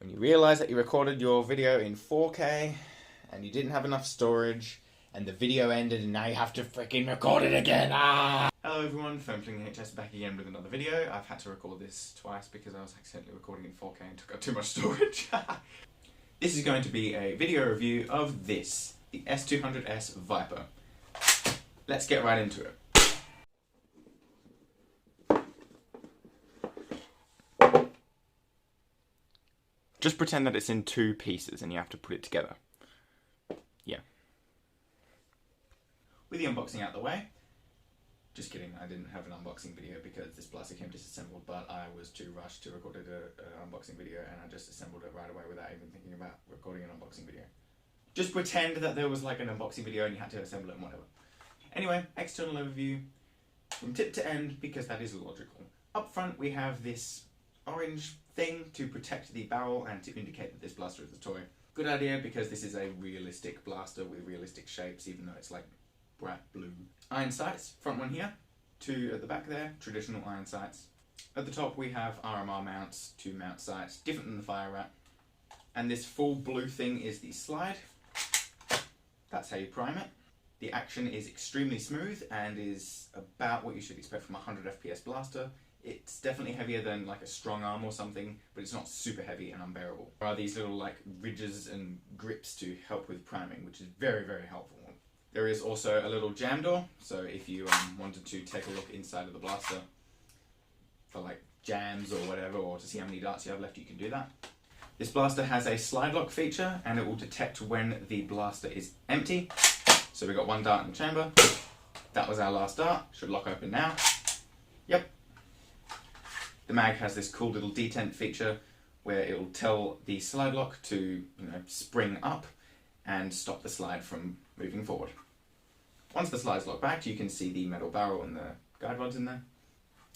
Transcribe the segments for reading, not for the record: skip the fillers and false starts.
When you realise that you recorded your video in 4K and you didn't have enough storage and the video ended and now you have to freaking record it again. Ah! Hello everyone, FilmFlingHS back again with another video. I've had to record this twice because I was accidentally recording in 4K and took up too much storage. This is going to be a video review of this, the S200s Viper. Let's get right into it. Just pretend that it's in two pieces and you have to put it together. Yeah. With the unboxing out the way, just kidding, I didn't have an unboxing video because this blaster came disassembled, but I was too rushed to record an unboxing video and I just assembled it right away without even thinking about recording an unboxing video. Just pretend that there was like an unboxing video and you had to assemble it and whatever. Anyway, external overview from tip to end because that is logical. Up front we have this orange thing to protect the barrel and to indicate that this blaster is a toy. Good idea because this is a realistic blaster with realistic shapes, even though it's like bright blue. Iron sights, front one here, two at the back there, traditional iron sights. At the top we have RMR mounts to mount sights, different than the fire rat. And this full blue thing is the slide. That's how you prime it. The action is extremely smooth and is about what you should expect from a 100 FPS blaster. It's definitely heavier than like a strong arm or something, but it's not super heavy and unbearable. There are these little like ridges and grips to help with priming, which is very, very helpful. There is also a little jam door, so if you wanted to take a look inside of the blaster for like jams or whatever, or to see how many darts you have left, you can do that. This blaster has a slide lock feature and it will detect when the blaster is empty. So we've got one dart in the chamber. That was our last dart, should lock open now. Yep. The mag has this cool little detent feature where it will tell the slide lock to, spring up and stop the slide from moving forward. Once the slide's locked back, you can see the metal barrel and the guide rods in there.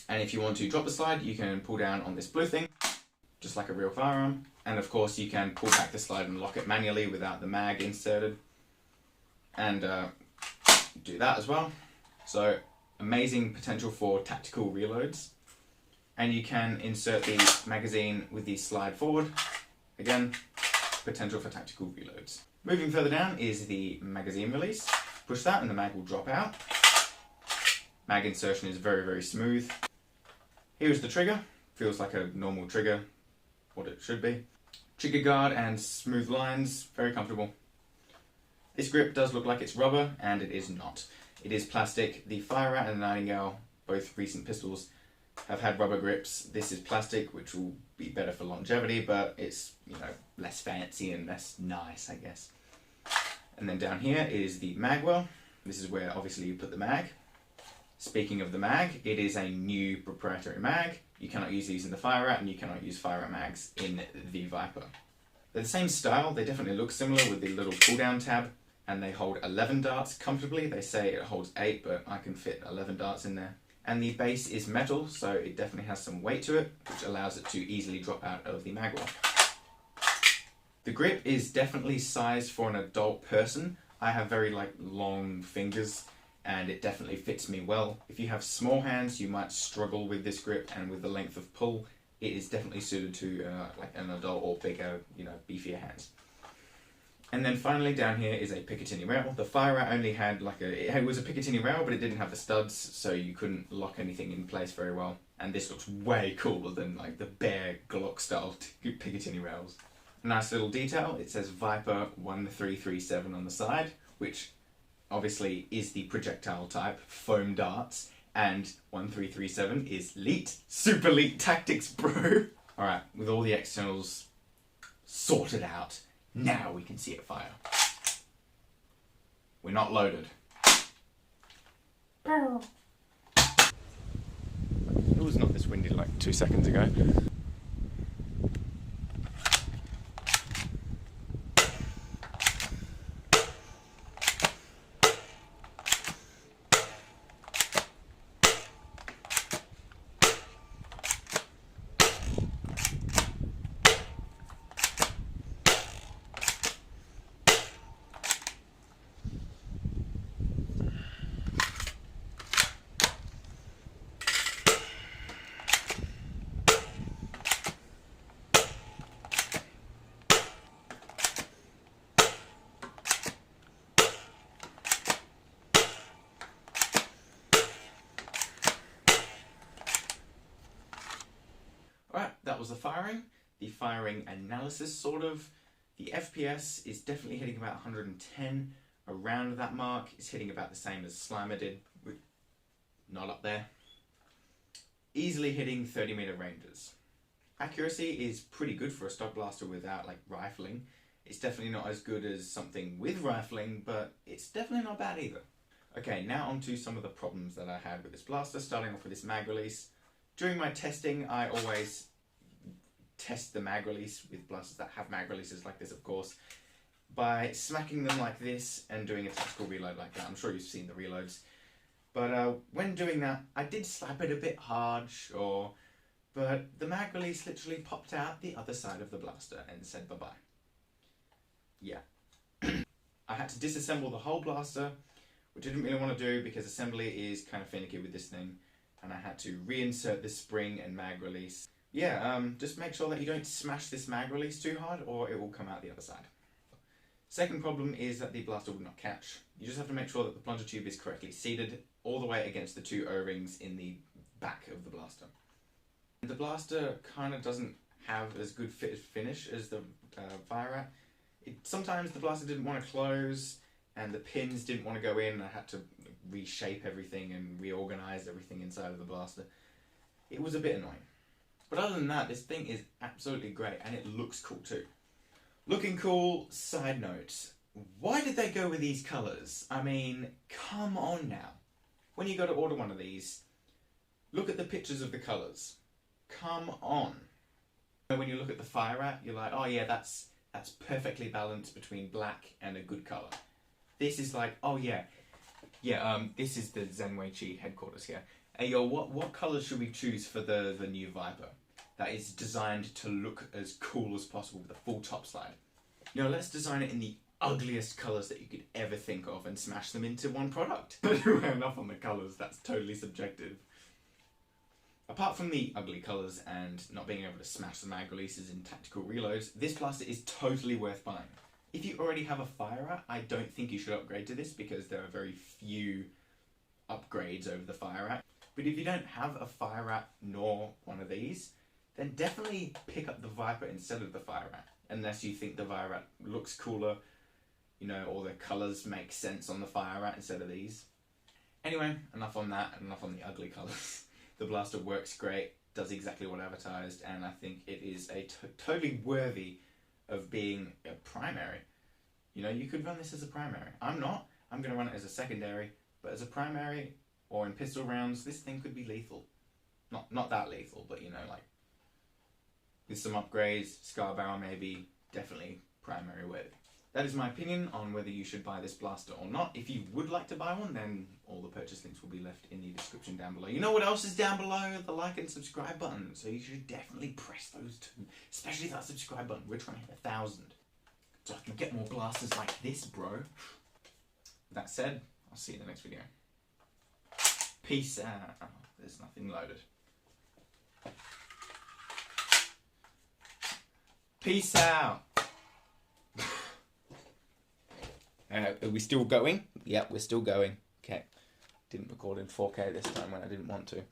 And if you want to drop the slide, you can pull down on this blue thing, just like a real firearm. And of course, you can pull back the slide and lock it manually without the mag inserted. And do that as well. So amazing potential for tactical reloads. And you can insert the magazine with the slide forward. Again, potential for tactical reloads. Moving further down is the magazine release. Push that and the mag will drop out. Mag insertion is very, very smooth. Here's the trigger. Feels like a normal trigger, what it should be. Trigger guard and smooth lines, very comfortable. This grip does look like it's rubber, and it is not. It is plastic. The Fire Rat and the Nightingale, both recent pistols, have had rubber grips. This is plastic, which will be better for longevity, but it's, less fancy and less nice, I guess. And then down here is the mag well. This is where obviously you put the mag. Speaking of the mag, it is a new proprietary mag. You cannot use these in the Fire Rat and you cannot use Fire Rat mags in the Viper. They're the same style, they definitely look similar with the little pull down tab, and they hold 11 darts comfortably. They say it holds 8, but I can fit 11 darts in there. And the base is metal, so it definitely has some weight to it, which allows it to easily drop out of the mag well. The grip is definitely sized for an adult person. I have very long fingers and it definitely fits me well. If you have small hands, you might struggle with this grip, and with the length of pull, it is definitely suited to an adult or bigger, beefier hands. And then finally down here is a Picatinny rail. The Fire Rat only had it was a Picatinny rail, but it didn't have the studs, so you couldn't lock anything in place very well. And this looks way cooler than the bare Glock style Picatinny rails. Nice little detail, it says Viper 1337 on the side, which obviously is the projectile type, foam darts, and 1337 is elite, super elite tactics, bro. Alright, with all the externals sorted out, now we can see it fire. We're not loaded. It was not this windy like 2 seconds ago. the firing analysis sort of. The FPS is definitely hitting about 110, around that mark. It's hitting about the same as Slimer did, not up there. Easily hitting 30-meter ranges. Accuracy is pretty good for a stock blaster without like rifling. It's definitely not as good as something with rifling, but it's definitely not bad either. Okay, now on to some of the problems that I had with this blaster, starting off with this mag release. During my testing, I always test the mag release with blasters that have mag releases like this, of course, by smacking them like this and doing a tactical reload like that. I'm sure you've seen the reloads. But when doing that, I did slap it a bit hard, sure, but the mag release literally popped out the other side of the blaster and said bye-bye. Yeah. I had to disassemble the whole blaster, which I didn't really want to do because assembly is kind of finicky with this thing, and I had to reinsert this spring and mag release. Yeah, just make sure that you don't smash this mag release too hard or it will come out the other side. Second problem is that the blaster would not catch. You just have to make sure that the plunger tube is correctly seated all the way against the two O-rings in the back of the blaster. The blaster kind of doesn't have as good finish as the fire rat. Sometimes the blaster didn't want to close and the pins didn't want to go in. I had to reshape everything and reorganize everything inside of the blaster. It was a bit annoying. But other than that, this thing is absolutely great and it looks cool too. Looking cool, side note. Why did they go with these colours? I mean, come on now. When you go to order one of these, look at the pictures of the colours. Come on. When you look at the fire rat, you're like, oh yeah, that's perfectly balanced between black and a good colour. This is like, oh yeah, this is the ZWQ headquarters here. Hey yo, what colours should we choose for the new Viper that is designed to look as cool as possible with a full top slide? You know, let's design it in the ugliest colours that you could ever think of and smash them into one product. Enough on the colours, that's totally subjective. Apart from the ugly colours and not being able to smash the mag releases in tactical reloads, this blaster is totally worth buying. If you already have a fire rat, I don't think you should upgrade to this because there are very few upgrades over the fire rat. But if you don't have a fire rat nor one of these, then definitely pick up the Viper instead of the fire rat. Unless you think the fire rat looks cooler, you know, or the colours make sense on the fire rat instead of these. Anyway, enough on that, enough on the ugly colours. The blaster works great, does exactly what advertised, and I think it is a totally worthy of being a primary. You know, you could run this as a primary. I'm not. I'm going to run it as a secondary, but as a primary or in pistol rounds, this thing could be lethal. Not that lethal, but you know, like with some upgrades, scar barrel maybe, definitely primary worthy. That is my opinion on whether you should buy this blaster or not. If you would like to buy one, then all the purchase links will be left in the description down below. You know what else is down below? The like and subscribe button. So you should definitely press those two, especially that subscribe button. We're trying to hit 1,000. So I can get more blasters like this, bro. That said, I'll see you in the next video. Peace out. Oh, there's nothing loaded. Peace out. Are we still going? Yep, we're still going. Okay. Didn't record in 4K this time when I didn't want to.